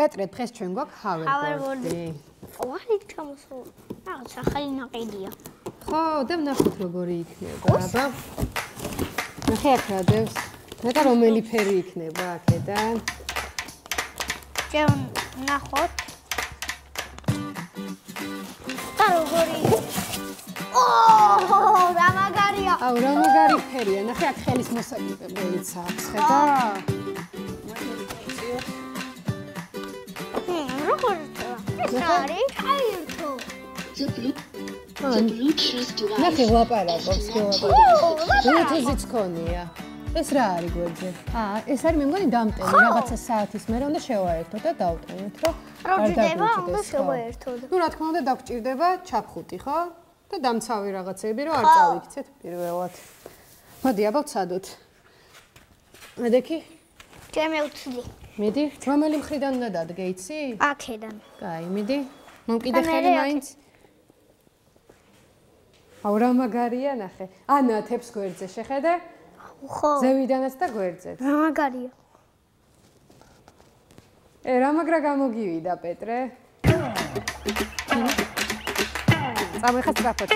პეტრე, დღეს ჩვენ გვაქვს ჰავერბორდი. ვარით ჩამოსულ. რაღაც ახალი ნაყიდია. ხო, და ვნახოთ როგორი იქნება, აბა. ნახე აქ რა დევს. ნეტა რომელი ფერი იქნება აქედან? ჩვენ ნახოთ. და როგორი? რა მაგარია. აუ, რა მაგარი ფერია. ნახე აქ ხელის მოსაკიდებლიც აქვს, ხედა? Sorry, აირთო. ნახე ლაპარაკობს, ბლუთუზიც ქონია. ეს რა არის გვერდზე? ეს არის მე მგონი დამტენი, რაღაცა საათის მერე უნდა შევაერთო და დავტენოთ, რომ არ უნდა შევაერთოთ. ნუ რა თქმა უნდა დაგჭირდება ჩაფხუტი, ხო? და დამცავი რაღაცები, რომ არ წავიქცეთ პირველად. მოდი, აბა ვცადოთ. მედექი? ჩემი უცდი. მიდი, რომელი მხრიდან უნდა დადგე, იცი? აქედან. კაი, მიდი. მომკიდე ხელი მაინც. აუ რა მაგარია, ნახე. ანათებს გვერდზე, შეხედე? ხო. ზევიდანაც და გვერდზეც. რა მაგარია. რა მაგრა გამოგივიდა, პეტრე? წამოიხა სწრაფად.